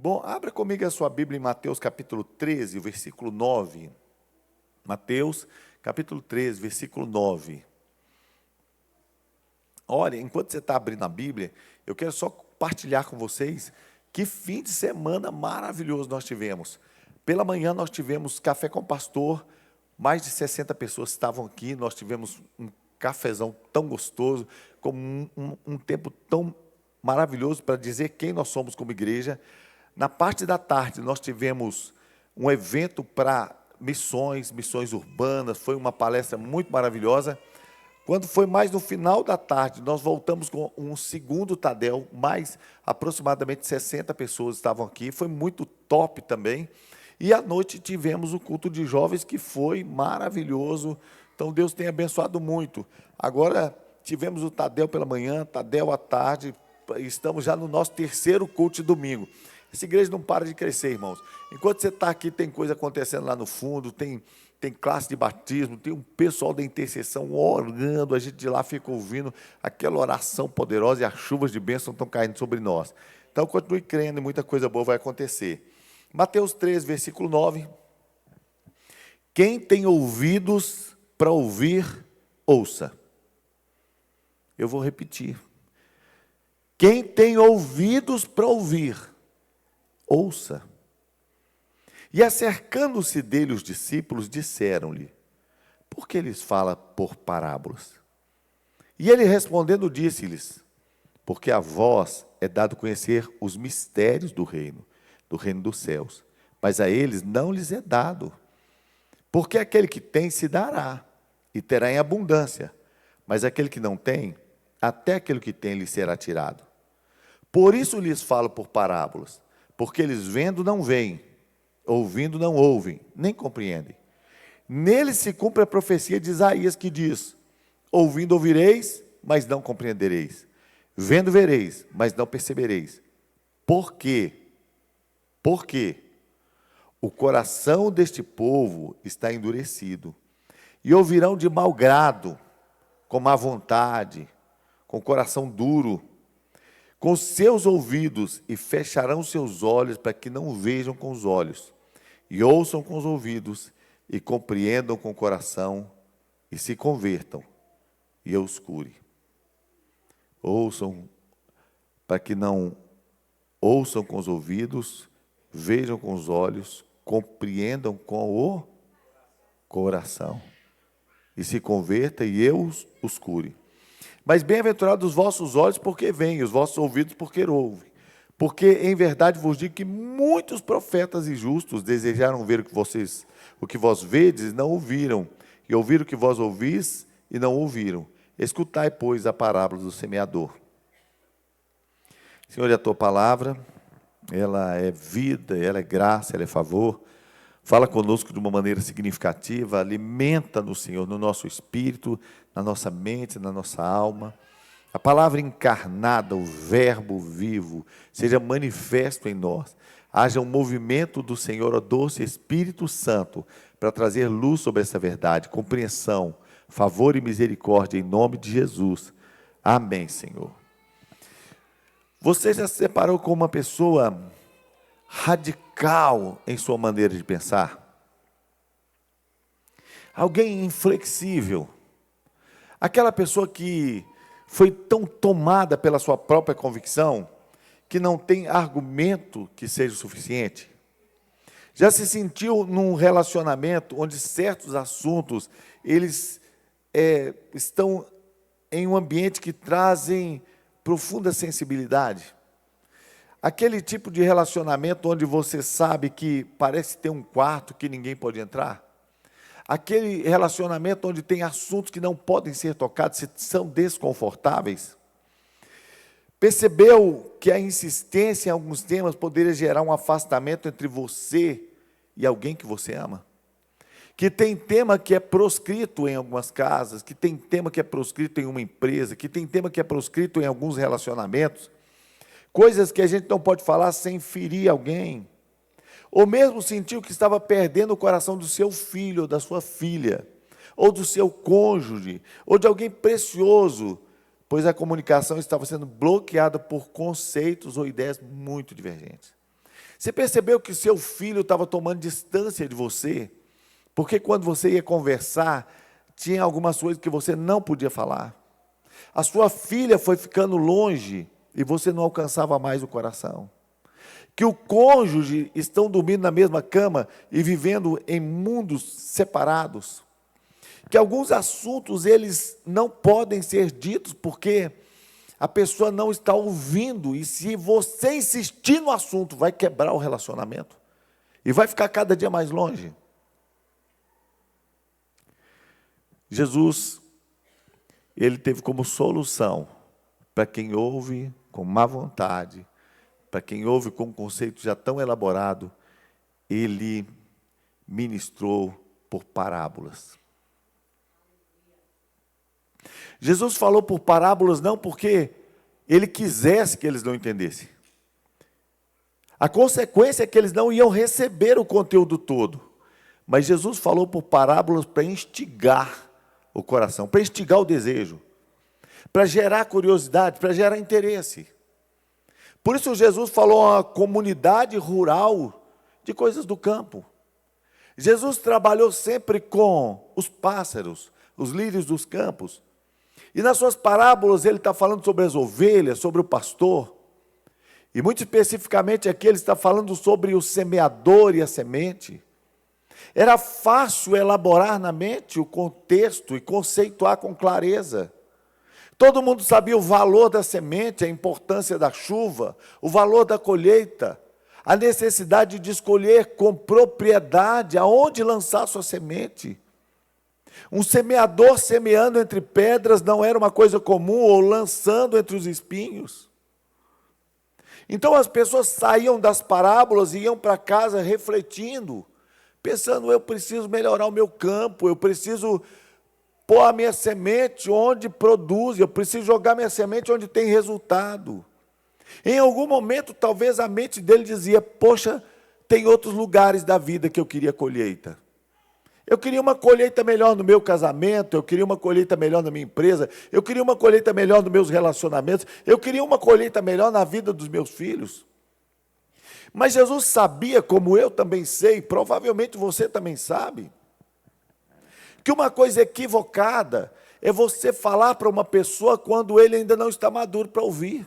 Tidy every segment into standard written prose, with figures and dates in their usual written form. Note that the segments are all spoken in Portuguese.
Bom, abra comigo a sua Bíblia em Mateus capítulo 13, versículo 9. Mateus capítulo 13, versículo 9. Olha, enquanto você está abrindo a Bíblia, eu quero só compartilhar com vocês que fim de semana maravilhoso nós tivemos. Pela manhã nós tivemos café com o pastor, mais de 60 pessoas estavam aqui, nós tivemos um cafezão tão gostoso, com um tempo tão maravilhoso para dizer quem nós somos como igreja. Na parte da tarde, nós tivemos um evento para missões urbanas, foi uma palestra muito maravilhosa. Quando foi mais no final da tarde, nós voltamos com um segundo Tadel, mais aproximadamente 60 pessoas estavam aqui, foi muito top também. E à noite tivemos o culto de jovens, que foi maravilhoso, então Deus tem abençoado muito. Agora tivemos o Tadel pela manhã, Tadel à tarde, estamos já no nosso terceiro culto de domingo. Essa igreja não para de crescer, irmãos. Enquanto você está aqui, tem coisa acontecendo lá no fundo, tem classe de batismo, tem um pessoal da intercessão orando, a gente de lá fica ouvindo aquela oração poderosa e as chuvas de bênção estão caindo sobre nós. Então, continue crendo e muita coisa boa vai acontecer. Mateus 13, versículo 9. Quem tem ouvidos para ouvir, ouça. Eu vou repetir. Quem tem ouvidos para ouvir, ouça. E acercando-se dele os discípulos, disseram-lhe: por que eles falam por parábolas? E ele respondendo disse-lhes: porque a vós é dado conhecer os mistérios do reino dos céus, mas a eles não lhes é dado. Porque aquele que tem se dará, e terá em abundância, mas aquele que não tem, até aquele que tem lhe será tirado. Por isso lhes falo por parábolas, porque eles vendo não veem, ouvindo não ouvem, nem compreendem. Nele se cumpre a profecia de Isaías que diz: ouvindo ouvireis, mas não compreendereis. Vendo vereis, mas não percebereis. Por quê? Porque o coração deste povo está endurecido, e ouvirão de mau grado, com má vontade, com coração duro, com seus ouvidos, e fecharão seus olhos para que não vejam com os olhos, e ouçam com os ouvidos, e compreendam com o coração, e se convertam, e eu os cure. Ouçam para que não ouçam com os ouvidos, vejam com os olhos, compreendam com o coração, e se convertam, e eu os cure. Mas bem-aventurados os vossos olhos, porque veem, os vossos ouvidos, porque ouvem. Porque, em verdade, vos digo que muitos profetas e justos desejaram ver o que vós vedes, e não ouviram, e ouvir o que vós ouvis, e não ouviram. Escutai, pois, a parábola do semeador. Senhor, a tua palavra, ela é vida, ela é graça, ela é favor. Fala conosco de uma maneira significativa, alimenta-nos, Senhor, no nosso espírito, na nossa mente, na nossa alma. A palavra encarnada, o verbo vivo, seja manifesto em nós. Haja um movimento do Senhor, ó doce Espírito Santo, para trazer luz sobre essa verdade, compreensão, favor e misericórdia, em nome de Jesus. Amém, Senhor. Você já se separou com uma pessoa radical em sua maneira de pensar? Alguém inflexível? Aquela pessoa que foi tão tomada pela sua própria convicção que não tem argumento que seja suficiente? Já se sentiu num relacionamento onde certos assuntos eles estão em um ambiente que trazem profunda sensibilidade? Aquele tipo de relacionamento onde você sabe que parece ter um quarto que ninguém pode entrar? Aquele relacionamento onde tem assuntos que não podem ser tocados, são desconfortáveis? Percebeu que a insistência em alguns temas poderia gerar um afastamento entre você e alguém que você ama? Que tem tema que é proscrito em algumas casas, que tem tema que é proscrito em uma empresa, que tem tema que é proscrito em alguns relacionamentos, coisas que a gente não pode falar sem ferir alguém, ou mesmo sentiu que estava perdendo o coração do seu filho, ou da sua filha, ou do seu cônjuge, ou de alguém precioso, pois a comunicação estava sendo bloqueada por conceitos ou ideias muito divergentes. Você percebeu que seu filho estava tomando distância de você? Porque quando você ia conversar, tinha algumas coisas que você não podia falar. A sua filha foi ficando longe e você não alcançava mais o coração. Que o cônjuge estão dormindo na mesma cama e vivendo em mundos separados. Que alguns assuntos eles não podem ser ditos porque a pessoa não está ouvindo, e se você insistir no assunto, vai quebrar o relacionamento e vai ficar cada dia mais longe. Jesus, ele teve como solução para quem ouve com má vontade, para quem ouve com um conceito já tão elaborado, ele ministrou por parábolas. Jesus falou por parábolas não porque ele quisesse que eles não entendessem. A consequência é que eles não iam receber o conteúdo todo. Mas Jesus falou por parábolas para instigar o coração, para instigar o desejo, para gerar curiosidade, para gerar interesse. Por isso Jesus falou a uma comunidade rural de coisas do campo. Jesus trabalhou sempre com os pássaros, os lírios dos campos. E nas suas parábolas ele está falando sobre as ovelhas, sobre o pastor. E muito especificamente aqui ele está falando sobre o semeador e a semente. Era fácil elaborar na mente o contexto e conceituar com clareza. Todo mundo sabia o valor da semente, a importância da chuva, o valor da colheita, a necessidade de escolher com propriedade aonde lançar sua semente. Um semeador semeando entre pedras não era uma coisa comum, ou lançando entre os espinhos. Então as pessoas saíam das parábolas e iam para casa refletindo, pensando, eu preciso melhorar o meu campo, eu preciso pôr a minha semente onde produz, eu preciso jogar minha semente onde tem resultado. Em algum momento, talvez a mente dele dizia, poxa, tem outros lugares da vida que eu queria colheita. Eu queria uma colheita melhor no meu casamento, eu queria uma colheita melhor na minha empresa, eu queria uma colheita melhor nos meus relacionamentos, eu queria uma colheita melhor na vida dos meus filhos. Mas Jesus sabia, como eu também sei, provavelmente você também sabe, que uma coisa equivocada é você falar para uma pessoa quando ele ainda não está maduro para ouvir.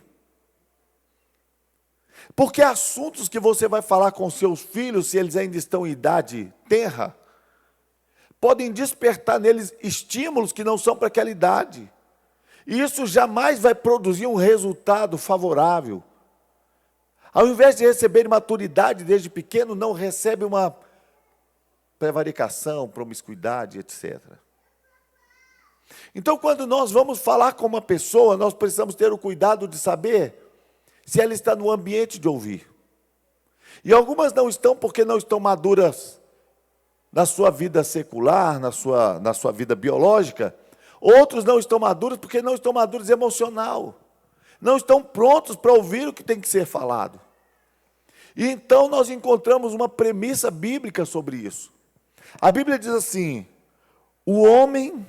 Porque assuntos que você vai falar com seus filhos, se eles ainda estão em idade tenra, podem despertar neles estímulos que não são para aquela idade. E isso jamais vai produzir um resultado favorável. Ao invés de receber maturidade desde pequeno, não recebe uma prevaricação, promiscuidade, etc. Então, quando nós vamos falar com uma pessoa, nós precisamos ter o cuidado de saber se ela está no ambiente de ouvir. E algumas não estão porque não estão maduras na sua vida secular, na sua vida biológica. Outros não estão maduros porque não estão maduros emocional. Não estão prontos para ouvir o que tem que ser falado. E então nós encontramos uma premissa bíblica sobre isso. A Bíblia diz assim, o homem,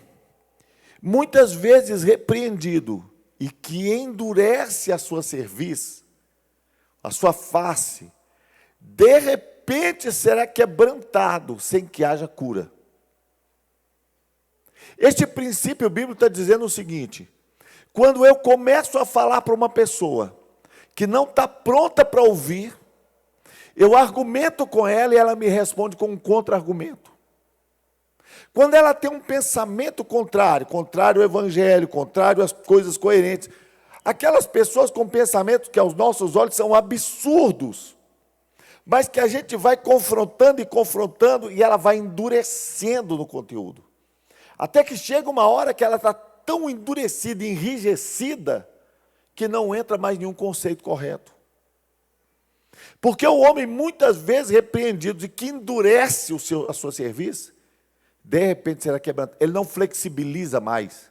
muitas vezes repreendido, e que endurece a sua cerviz, a sua face, de repente será quebrantado, sem que haja cura. Este princípio bíblico está dizendo o seguinte, quando eu começo a falar para uma pessoa, que não está pronta para ouvir, eu argumento com ela e ela me responde com um contra-argumento. Quando ela tem um pensamento contrário ao evangelho, contrário às coisas coerentes, aquelas pessoas com pensamentos que aos nossos olhos são absurdos, mas que a gente vai confrontando e ela vai endurecendo no conteúdo. Até que chega uma hora que ela está tão endurecida, enrijecida, que não entra mais nenhum conceito correto. Porque o homem, muitas vezes repreendido e que endurece a sua cerviz, de repente será quebrado. Ele não flexibiliza mais.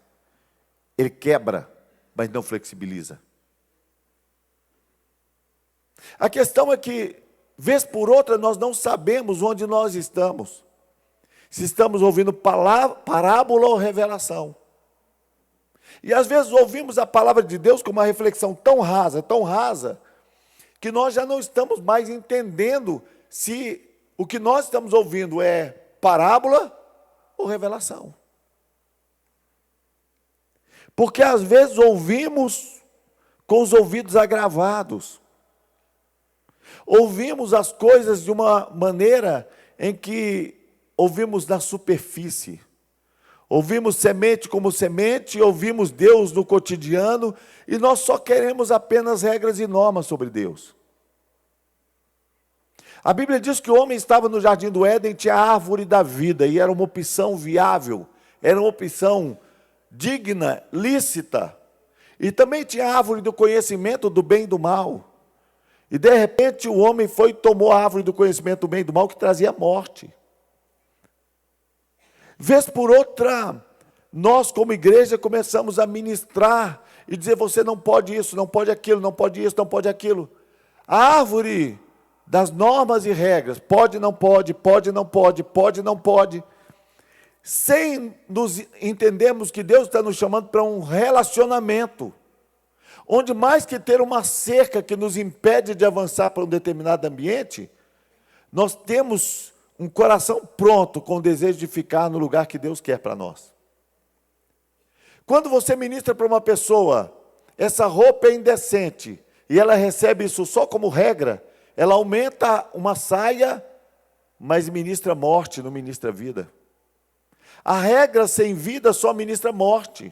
Ele quebra, mas não flexibiliza. A questão é que, vez por outra, nós não sabemos onde nós estamos. Se estamos ouvindo parábola ou revelação. E às vezes ouvimos a palavra de Deus com uma reflexão tão rasa, que nós já não estamos mais entendendo se o que nós estamos ouvindo é parábola ou revelação. Porque às vezes ouvimos com os ouvidos agravados. Ouvimos as coisas de uma maneira em que ouvimos na superfície. Ouvimos semente como semente, ouvimos Deus no cotidiano, e nós só queremos apenas regras e normas sobre Deus. A Bíblia diz que o homem estava no jardim do Éden, tinha a árvore da vida, e era uma opção viável, era uma opção digna, lícita. E também tinha a árvore do conhecimento do bem e do mal. E de repente o homem foi e tomou a árvore do conhecimento do bem e do mal, que trazia morte. Vez por outra, nós como igreja começamos a ministrar e dizer: você não pode isso, não pode aquilo, não pode isso, não pode aquilo. A árvore das normas e regras, pode, não pode, pode, não pode, pode, não pode, sem nos entendermos que Deus está nos chamando para um relacionamento, onde mais que ter uma cerca que nos impede de avançar para um determinado ambiente, nós temos um coração pronto, com o desejo de ficar no lugar que Deus quer para nós. Quando você ministra para uma pessoa, essa roupa é indecente, e ela recebe isso só como regra, ela aumenta uma saia, mas ministra morte, não ministra vida. A regra sem vida só ministra morte.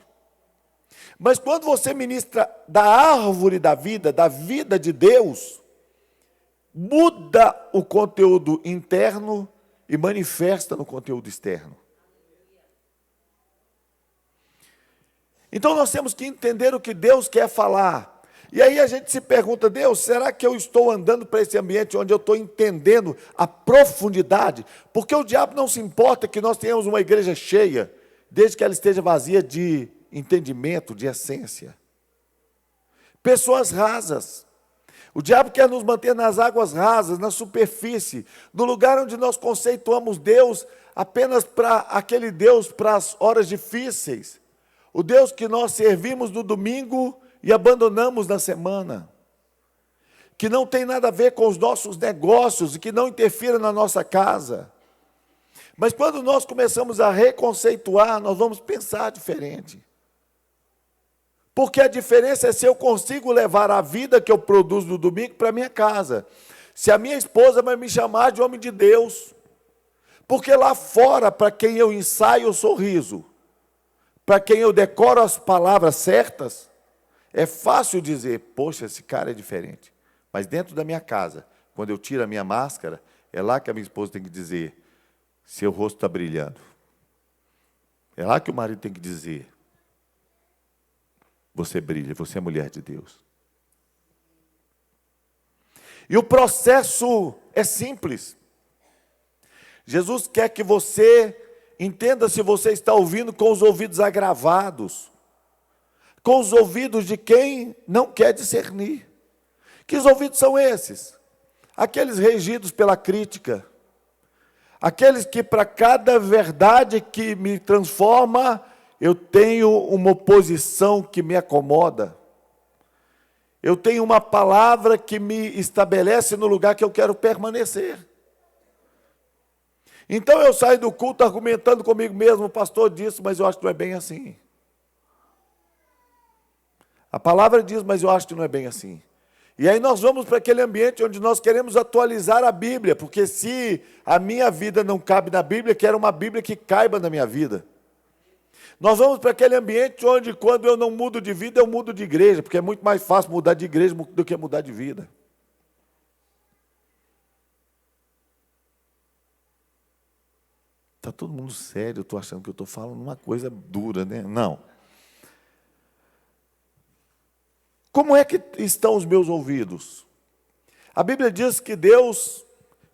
Mas quando você ministra da árvore da vida de Deus, muda o conteúdo interno e manifesta no conteúdo externo. Então nós temos que entender o que Deus quer falar. E aí a gente se pergunta: Deus, será que eu estou andando para esse ambiente onde eu estou entendendo a profundidade? Porque o diabo não se importa que nós tenhamos uma igreja cheia, desde que ela esteja vazia de entendimento, de essência. Pessoas rasas. O diabo quer nos manter nas águas rasas, na superfície, no lugar onde nós conceituamos Deus apenas para aquele Deus para as horas difíceis. O Deus que nós servimos no domingo e abandonamos na semana. Que não tem nada a ver com os nossos negócios e que não interfira na nossa casa. Mas quando nós começamos a reconceituar, nós vamos pensar diferente. Porque a diferença é se eu consigo levar a vida que eu produzo no domingo para minha casa. Se a minha esposa vai me chamar de homem de Deus. Porque lá fora, para quem eu ensaio o sorriso, para quem eu decoro as palavras certas, é fácil dizer: poxa, esse cara é diferente. Mas dentro da minha casa, quando eu tiro a minha máscara, é lá que a minha esposa tem que dizer: seu rosto está brilhando. É lá que o marido tem que dizer: você brilha, você é mulher de Deus. E o processo é simples. Jesus quer que você entenda se você está ouvindo com os ouvidos agravados, com os ouvidos de quem não quer discernir. Que os ouvidos são esses? Aqueles regidos pela crítica, aqueles que para cada verdade que me transforma, eu tenho uma oposição que me acomoda. Eu tenho uma palavra que me estabelece no lugar que eu quero permanecer. Então eu saio do culto argumentando comigo mesmo: o pastor disse, mas eu acho que não é bem assim. A palavra diz, mas eu acho que não é bem assim. E aí nós vamos para aquele ambiente onde nós queremos atualizar a Bíblia, porque se a minha vida não cabe na Bíblia, quero uma Bíblia que caiba na minha vida. Nós vamos para aquele ambiente onde, quando eu não mudo de vida, eu mudo de igreja, porque é muito mais fácil mudar de igreja do que mudar de vida. Está todo mundo sério, eu estou achando que eu estou falando uma coisa dura, né? Não. Como é que estão os meus ouvidos? A Bíblia diz que Deus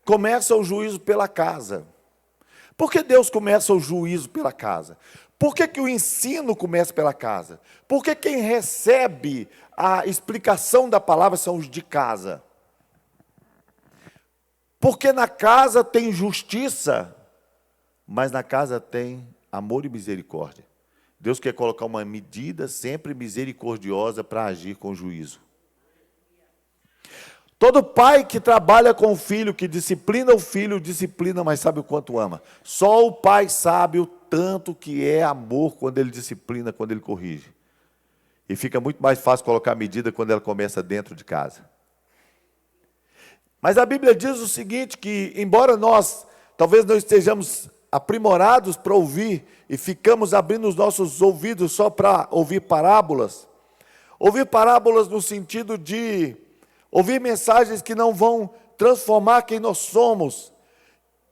começa o juízo pela casa. Por que Deus começa o juízo pela casa? Por que o ensino começa pela casa? Porque quem recebe a explicação da palavra são os de casa. Porque na casa tem justiça, mas na casa tem amor e misericórdia. Deus quer colocar uma medida sempre misericordiosa para agir com juízo. Todo pai que trabalha com o filho, que disciplina o filho, disciplina, mas sabe o quanto ama. Só o pai sabe o tanto que é amor quando ele disciplina, quando ele corrige. E fica muito mais fácil colocar a medida quando ela começa dentro de casa. Mas a Bíblia diz o seguinte, que embora nós talvez não estejamos aprimorados para ouvir e ficamos abrindo os nossos ouvidos só para ouvir parábolas no sentido de ouvir mensagens que não vão transformar quem nós somos,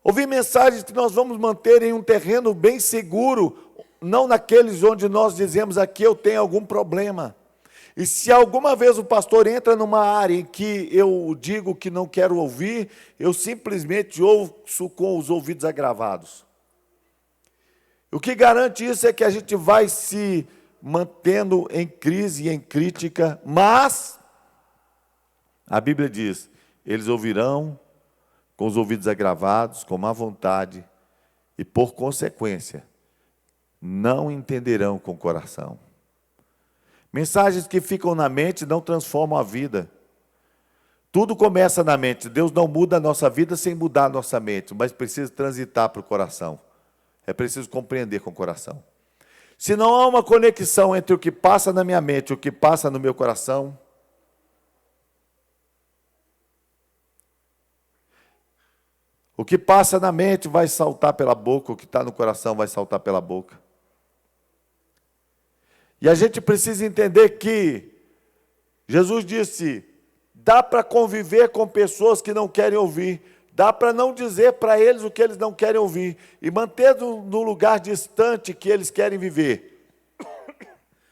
ouvir mensagens que nós vamos manter em um terreno bem seguro, não naqueles onde nós dizemos aqui eu tenho algum problema. E se alguma vez o pastor entra numa área em que eu digo que não quero ouvir, eu simplesmente ouço com os ouvidos agravados. O que garante isso é que a gente vai se mantendo em crise e em crítica, mas a Bíblia diz, eles ouvirão com os ouvidos agravados, com má vontade, e por consequência, não entenderão com o coração. Mensagens que ficam na mente não transformam a vida. Tudo começa na mente. Deus não muda a nossa vida sem mudar a nossa mente, mas precisa transitar para o coração. É preciso compreender com o coração. Se não há uma conexão entre o que passa na minha mente e o que passa no meu coração, o que passa na mente vai saltar pela boca, o que está no coração vai saltar pela boca. E a gente precisa entender que Jesus disse, dá para conviver com pessoas que não querem ouvir, dá para não dizer para eles o que eles não querem ouvir, e manter no lugar distante que eles querem viver.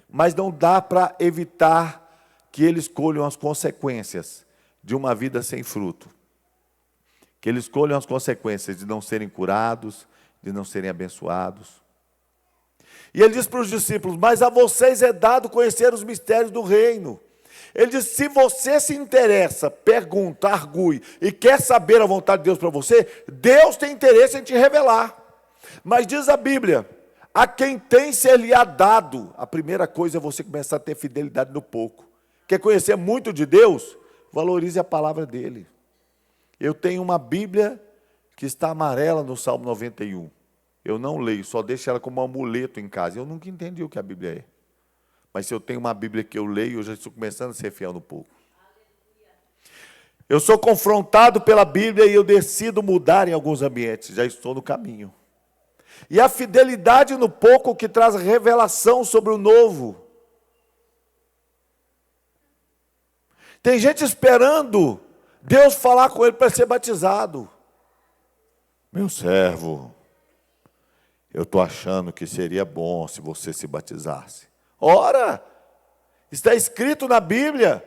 Mas não dá para evitar que eles colham as consequências de uma vida sem fruto. Que eles colham as consequências de não serem curados, de não serem abençoados. E ele diz para os discípulos, mas a vocês é dado conhecer os mistérios do reino. Ele diz, se você se interessa, pergunta, argue e quer saber a vontade de Deus para você, Deus tem interesse em te revelar. Mas diz a Bíblia, a quem tem ser-lhe-á dado. A primeira coisa é você começar a ter fidelidade no pouco. Quer conhecer muito de Deus? Valorize a palavra dele. Eu tenho uma Bíblia que está amarela no Salmo 91. Eu não leio, só deixo ela como um amuleto em casa. Eu nunca entendi o que a Bíblia é. Mas se eu tenho uma Bíblia que eu leio, eu já estou começando a ser fiel no pouco. Eu sou confrontado pela Bíblia e eu decido mudar em alguns ambientes. Já estou no caminho. E a fidelidade no pouco que traz revelação sobre o novo. Tem gente esperando Deus falar com ele para ser batizado. Meu servo, eu estou achando que seria bom se você se batizasse. Ora, está escrito na Bíblia.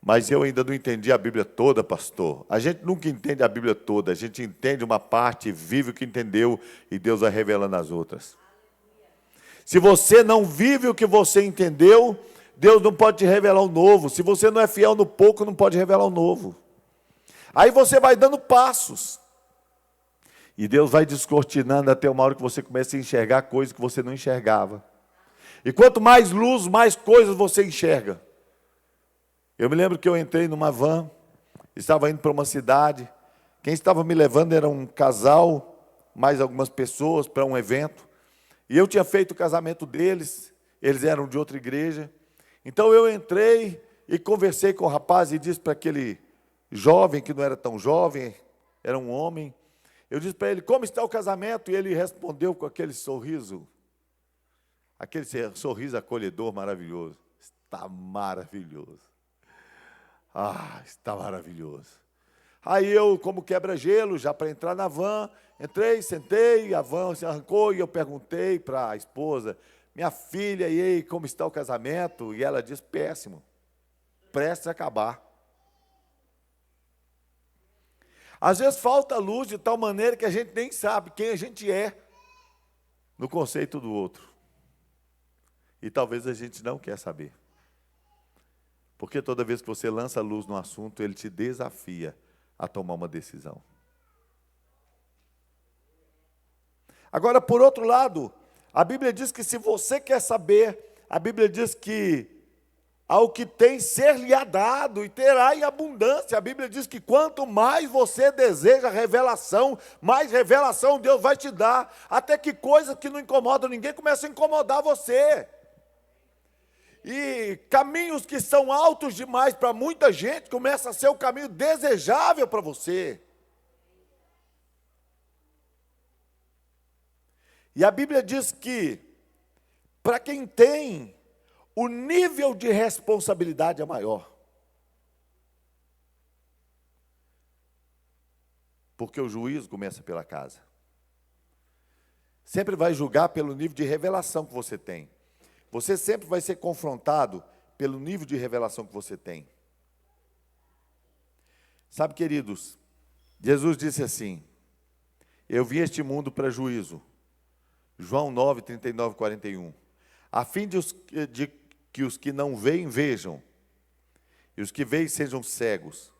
Mas eu ainda não entendi a Bíblia toda, pastor. A gente nunca entende a Bíblia toda. A gente entende uma parte, vive o que entendeu e Deus vai revelando as outras. Se você não vive o que você entendeu, Deus não pode te revelar o novo. Se você não é fiel no pouco, não pode revelar o novo. Aí você vai dando passos. E Deus vai descortinando até uma hora que você começa a enxergar coisas que você não enxergava. E quanto mais luz, mais coisas você enxerga. Eu me lembro que eu entrei numa van, estava indo para uma cidade. Quem estava me levando era um casal, mais algumas pessoas, para um evento. E eu tinha feito o casamento deles, eles eram de outra igreja. Então eu entrei e conversei com o rapaz e disse para aquele jovem, que não era tão jovem, era um homem. Eu disse para ele, como está o casamento? E ele respondeu com aquele sorriso acolhedor maravilhoso. Está maravilhoso. Ah, está maravilhoso. Aí eu, como quebra-gelo, já para entrar na van, entrei, sentei, a van se arrancou e eu perguntei para a esposa, minha filha, e aí, como está o casamento? E ela disse, péssimo, prestes a acabar. Às vezes falta luz de tal maneira que a gente nem sabe quem a gente é no conceito do outro. E talvez a gente não quer saber. Porque toda vez que você lança luz no assunto, ele te desafia a tomar uma decisão. Agora, por outro lado, a Bíblia diz que se você quer saber, a Bíblia diz que ao que tem ser-lhe-á dado, e terá em abundância. A Bíblia diz que quanto mais você deseja revelação, mais revelação Deus vai te dar, até que coisas que não incomodam ninguém começam a incomodar você. E caminhos que são altos demais para muita gente, começa a ser o caminho desejável para você. E a Bíblia diz que, para quem tem, o nível de responsabilidade é maior. Porque o juízo começa pela casa. Sempre vai julgar pelo nível de revelação que você tem. Você sempre vai ser confrontado pelo nível de revelação que você tem. Sabe, queridos, Jesus disse assim: eu vim a este mundo para juízo. João 9, 39, 41. A fim de que os que não veem, vejam, e os que veem sejam cegos.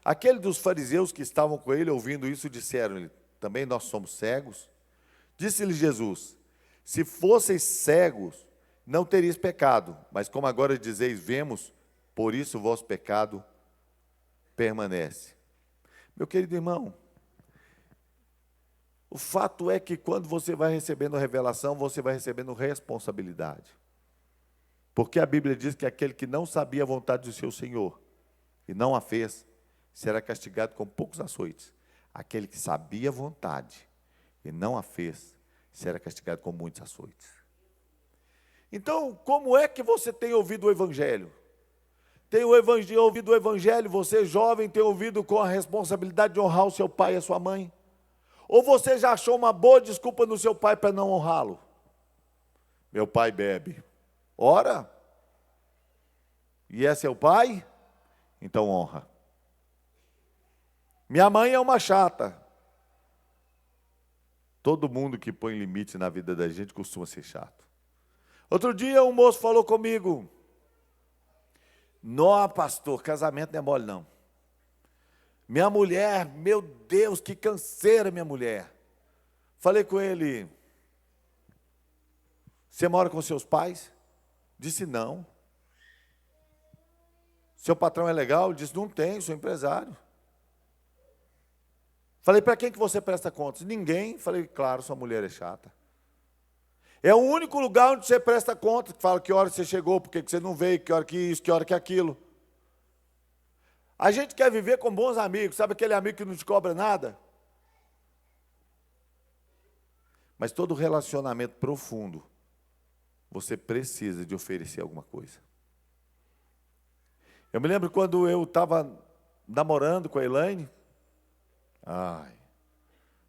Aqueles dos fariseus que estavam com ele, ouvindo isso, disseram-lhe: também nós somos cegos? Disse-lhe Jesus: se fosseis cegos, não teríeis pecado, mas como agora dizeis, vemos, por isso o vosso pecado permanece. Meu querido irmão, o fato é que quando você vai recebendo revelação, você vai recebendo responsabilidade. Porque a Bíblia diz que aquele que não sabia a vontade do seu Senhor e não a fez, será castigado com poucos açoites. Aquele que sabia a vontade e não a fez, será castigado com muitos açoites. Então, como é que você tem ouvido o Evangelho? Tem ouvido o Evangelho, você jovem tem ouvido com a responsabilidade de honrar o seu pai e a sua mãe? Ou você já achou uma boa desculpa no seu pai para não honrá-lo? Meu pai bebe. Ora, e é seu pai? Então honra. Minha mãe é uma chata. Todo mundo que põe limite na vida da gente costuma ser chato. Outro dia um moço falou comigo: não, pastor, casamento não é mole não. Minha mulher, meu Deus, que canseira minha mulher. Falei com ele: você mora com seus pais? Disse não. Seu patrão é legal? Disse não tem, sou empresário. Falei: para quem que você presta contas? Ninguém. Falei: claro, sua mulher é chata. É o único lugar onde você presta conta, que fala que hora você chegou, por que você não veio, que hora que isso, que hora que aquilo. A gente quer viver com bons amigos, sabe aquele amigo que não te cobra nada? Mas todo relacionamento profundo, você precisa de oferecer alguma coisa. Eu me lembro quando eu estava namorando com a Elaine. Ai,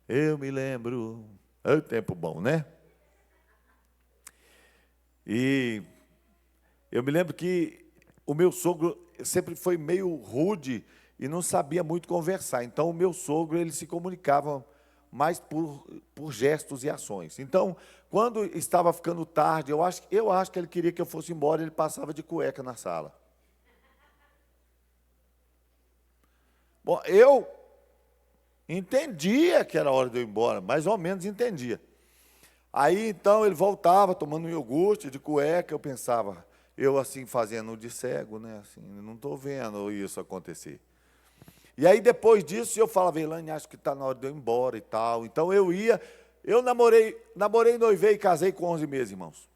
eu me lembro. É um tempo bom, né? E eu me lembro que o meu sogro sempre foi meio rude e não sabia muito conversar. Então, o meu sogro, ele se comunicava mais por gestos e ações. Então, quando estava ficando tarde, eu acho que ele queria que eu fosse embora, ele passava de cueca na sala. Bom, eu entendia que era hora de eu ir embora, mais ou menos entendia. Aí, então, ele voltava tomando um iogurte de cueca, eu pensava, eu assim fazendo de cego, né? Assim, não estou vendo isso acontecer. E aí, depois disso, eu falava: Elaine, acho que está na hora de eu ir embora e tal. Então, eu namorei, noivei e casei com 11 meses, irmãos.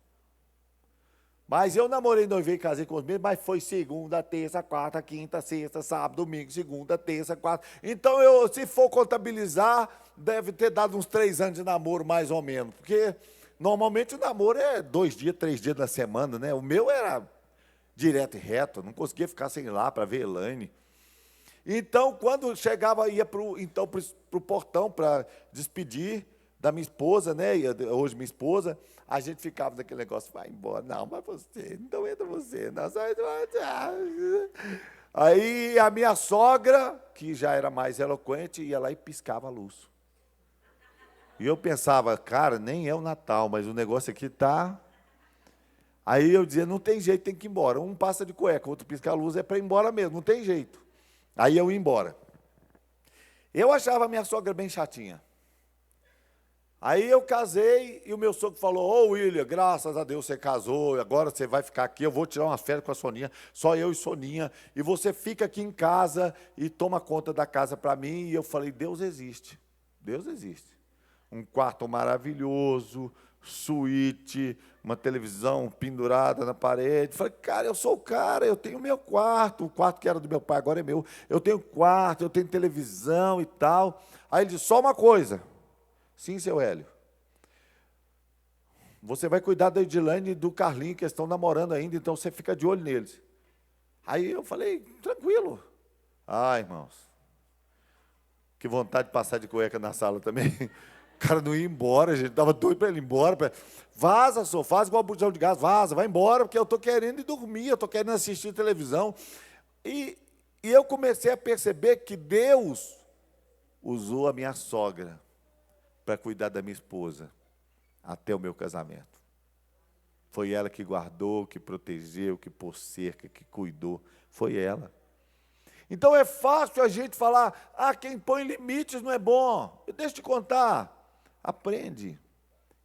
Mas eu namorei, noivei e casei com 11 meses, mas foi segunda, terça, quarta, quinta, sexta, sábado, domingo, segunda, terça, quarta. Então, se for contabilizar, deve ter dado uns 3 anos de namoro, mais ou menos. Porque, normalmente, o namoro é 2 dias, 3 dias da semana, né? O meu era direto e reto, não conseguia ficar sem ir lá para ver Elaine. Então, quando chegava, ia para o portão para despedir da minha esposa, né? Hoje minha esposa, a gente ficava naquele negócio: vai embora, não, mas você, então entra você. Não, aí a minha sogra, que já era mais eloquente, ia lá e piscava a luz. E eu pensava: cara, nem é o Natal, mas o negócio aqui está... Aí eu dizia: não tem jeito, tem que ir embora. Um passa de cueca, outro pisca a luz, é para ir embora mesmo, não tem jeito. Aí eu ia embora. Eu achava a minha sogra bem chatinha. Aí eu casei e o meu sogro falou: ô William, graças a Deus você casou, agora você vai ficar aqui, eu vou tirar uma férias com a Soninha, só eu e Soninha, e você fica aqui em casa e toma conta da casa para mim. E eu falei: Deus existe, Deus existe. Um quarto maravilhoso, suíte, uma televisão pendurada na parede. Falei: cara, eu sou o cara, eu tenho meu quarto, o quarto que era do meu pai agora é meu, eu tenho quarto, eu tenho televisão e tal. Aí ele disse: só uma coisa. Sim, seu Hélio. Você vai cuidar da Edilane e do Carlinho, que estão namorando ainda, então você fica de olho neles. Aí eu falei: tranquilo. Ah, irmãos, que vontade de passar de cueca na sala também. O cara não ia embora, gente, estava doido para ele ir embora. Vaza, só, faz igual botijão de gás, vaza, vai embora, porque eu estou querendo ir dormir, eu estou querendo assistir televisão. E eu comecei a perceber que Deus usou a minha sogra para cuidar da minha esposa até o meu casamento. Foi ela que guardou, que protegeu, que pôs cerca, que cuidou. Foi ela. Então é fácil a gente falar: ah, quem põe limites não é bom. Deixa eu te contar. Aprende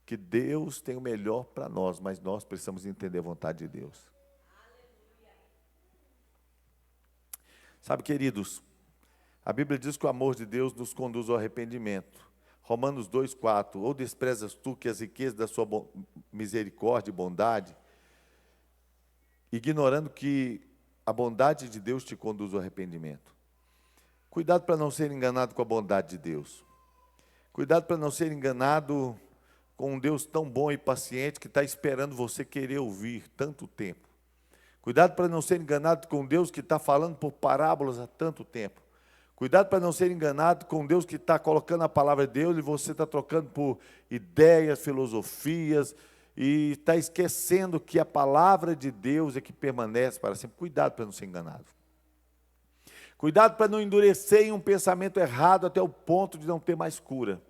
que Deus tem o melhor para nós, mas nós precisamos entender a vontade de Deus. Sabe, queridos, a Bíblia diz que o amor de Deus nos conduz ao arrependimento. Romanos 2,4, ou desprezas tu que as riquezas da sua misericórdia e bondade, ignorando que a bondade de Deus te conduz ao arrependimento. Cuidado para não ser enganado com a bondade de Deus. Cuidado para não ser enganado com um Deus tão bom e paciente que está esperando você querer ouvir tanto tempo. Cuidado para não ser enganado com Deus que está falando por parábolas há tanto tempo. Cuidado para não ser enganado com Deus que está colocando a palavra de Deus e você está trocando por ideias, filosofias e está esquecendo que a palavra de Deus é que permanece para sempre. Cuidado para não ser enganado. Cuidado para não endurecer em um pensamento errado até o ponto de não ter mais cura.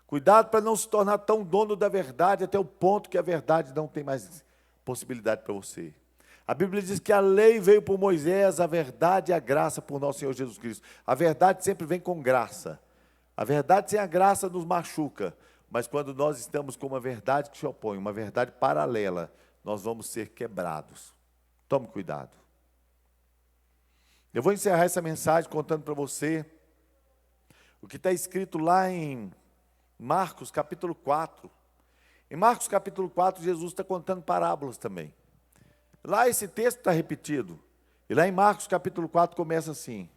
Cuidado para não se tornar tão dono da verdade até o ponto que a verdade não tem mais possibilidade para você. A Bíblia diz que a lei veio por Moisés, a verdade e a graça por nosso Senhor Jesus Cristo. A verdade sempre vem com graça. A verdade sem a graça nos machuca. Mas quando nós estamos com uma verdade que se opõe, uma verdade paralela, nós vamos ser quebrados. Tome cuidado. Eu vou encerrar essa mensagem contando para você o que está escrito lá em Marcos capítulo 4. Em Marcos capítulo 4, Jesus está contando parábolas também. Lá esse texto está repetido. E lá em Marcos capítulo 4 começa assim.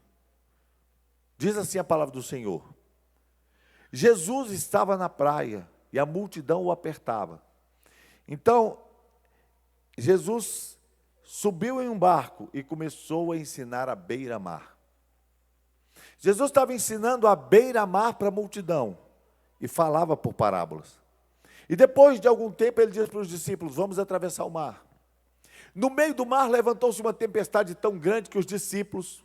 Diz assim a palavra do Senhor. Jesus estava na praia e a multidão o apertava. Então, Jesus subiu em um barco e começou a ensinar à beira-mar. Jesus estava ensinando à beira-mar para a multidão e falava por parábolas. E depois de algum tempo ele diz para os discípulos: vamos atravessar o mar. No meio do mar levantou-se uma tempestade tão grande que os discípulos,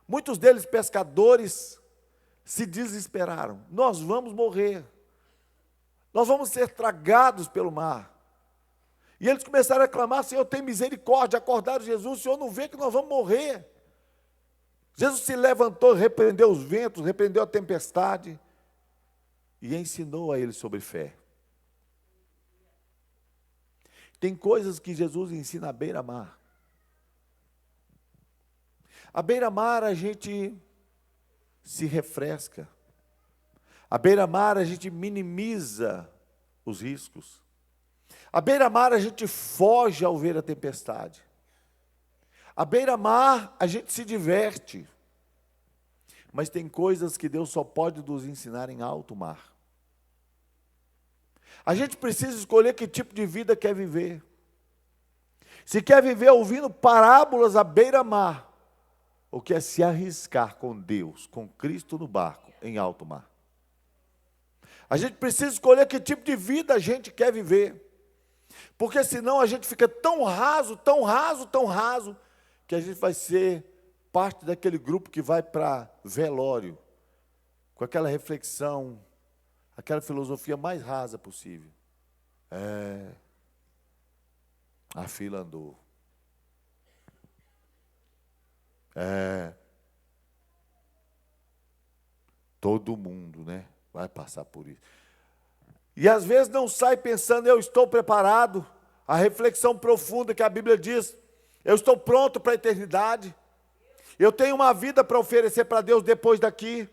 muitos deles pescadores, se desesperaram. Nós vamos morrer. Nós vamos ser tragados pelo mar. E eles começaram a clamar: Senhor, tem misericórdia. Acordaram Jesus: o Senhor não vê que nós vamos morrer? Jesus se levantou, repreendeu os ventos, repreendeu a tempestade e ensinou a eles sobre fé. Tem coisas que Jesus ensina à beira-mar. À beira-mar a gente se refresca. À beira-mar a gente minimiza os riscos. À beira-mar a gente foge ao ver a tempestade. À beira-mar a gente se diverte. Mas tem coisas que Deus só pode nos ensinar em alto mar. A gente precisa escolher que tipo de vida quer viver. Se quer viver ouvindo parábolas à beira-mar, ou quer se arriscar com Deus, com Cristo no barco, em alto mar. A gente precisa escolher que tipo de vida a gente quer viver. Porque senão a gente fica tão raso, tão raso, tão raso, que a gente vai ser parte daquele grupo que vai para velório, com aquela reflexão, aquela filosofia mais rasa possível. A fila andou. Todo mundo, né, vai passar por isso. E às vezes não sai pensando, eu estou preparado. A reflexão profunda que a Bíblia diz, eu estou pronto para a eternidade. Eu tenho uma vida para oferecer para Deus depois daqui.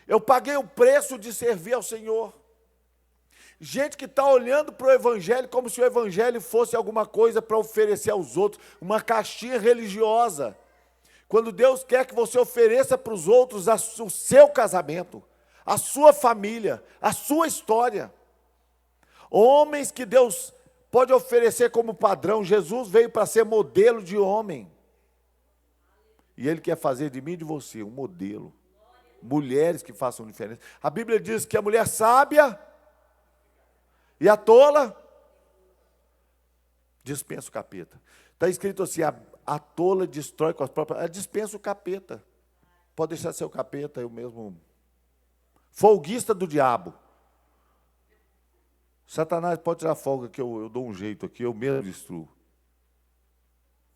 Eu paguei o preço de servir ao Senhor. Gente que está olhando para o Evangelho como se o Evangelho fosse alguma coisa para oferecer aos outros, uma caixinha religiosa. Quando Deus quer que você ofereça para os outros o seu casamento, a sua família, a sua história. Homens que Deus pode oferecer como padrão. Jesus veio para ser modelo de homem. E Ele quer fazer de mim e de você um modelo. Mulheres que façam diferença. A Bíblia diz que a mulher sábia e a tola dispensa o capeta. Está escrito assim, a tola destrói com as próprias... Ela dispensa o capeta. Pode deixar ser o capeta, eu mesmo... Folguista do diabo. Satanás pode tirar folga, que eu dou um jeito aqui, eu mesmo destruo.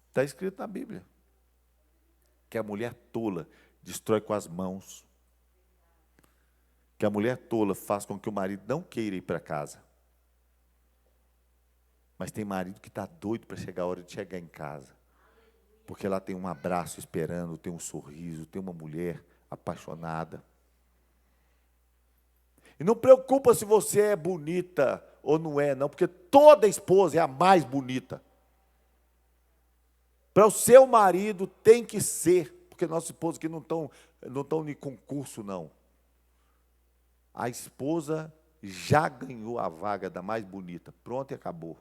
Está escrito na Bíblia. Que a mulher tola destrói com as mãos. Que a mulher tola faz com que o marido não queira ir para casa. Mas tem marido que está doido para chegar a hora de chegar em casa. Porque ela tem um abraço esperando, tem um sorriso, tem uma mulher apaixonada. E não preocupa se você é bonita ou não é, não, porque toda esposa é a mais bonita. Para o seu marido tem que ser, porque nossos esposos aqui não estão em concurso, não. A esposa já ganhou a vaga da mais bonita. Pronto e acabou.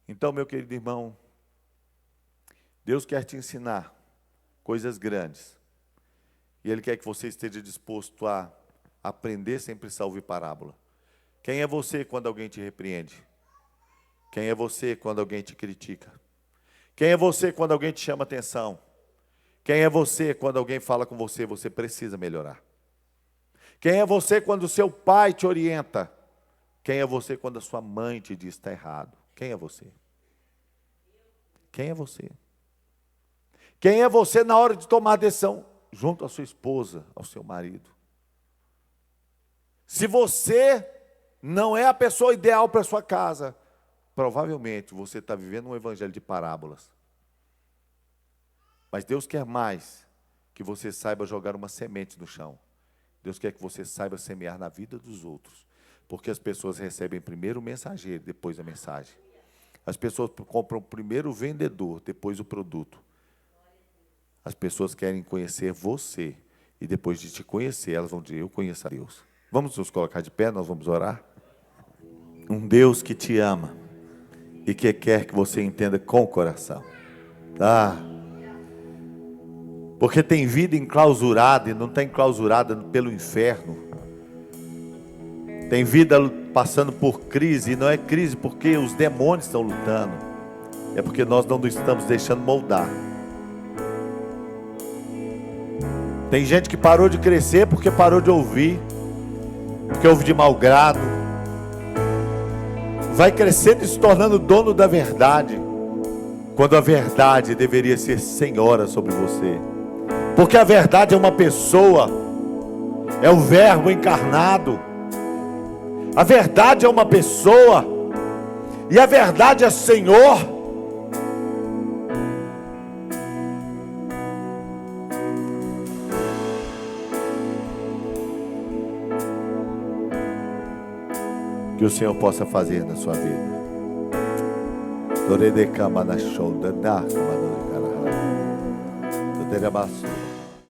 Então, meu querido irmão, Deus quer te ensinar coisas grandes. E Ele quer que você esteja disposto a aprender sem precisar ouvir parábola. Quem é você quando alguém te repreende? Quem é você quando alguém te critica? Quem é você quando alguém te chama atenção? Quem é você quando alguém fala com você, você precisa melhorar? Quem é você quando o seu pai te orienta? Quem é você quando a sua mãe te diz que está errado? Quem é você? Quem é você? Quem é você na hora de tomar decisão? Junto à sua esposa, ao seu marido. Se você não é a pessoa ideal para a sua casa, provavelmente você está vivendo um evangelho de parábolas. Mas Deus quer mais que você saiba jogar uma semente no chão. Deus quer que você saiba semear na vida dos outros. Porque as pessoas recebem primeiro o mensageiro, depois a mensagem. As pessoas compram primeiro o vendedor, depois o produto. As pessoas querem conhecer você. E depois de te conhecer, elas vão dizer, eu conheço a Deus. Vamos nos colocar de pé, nós vamos orar. Um Deus que te ama e que quer que você entenda com o coração. Porque tem vida enclausurada e não está enclausurada pelo inferno. Tem vida passando por crise, e não é crise porque os demônios estão lutando. É porque nós não nos estamos deixando moldar. Tem gente que parou de crescer porque parou de ouvir, porque ouve de mau grado. Vai crescendo e se tornando dono da verdade, quando a verdade deveria ser senhora sobre você. Porque a verdade é uma pessoa, é o Verbo encarnado. A verdade é uma pessoa, e a verdade é Senhor. Que o Senhor possa fazer na sua vida. Dore de cama na shoulder, da cama no cara.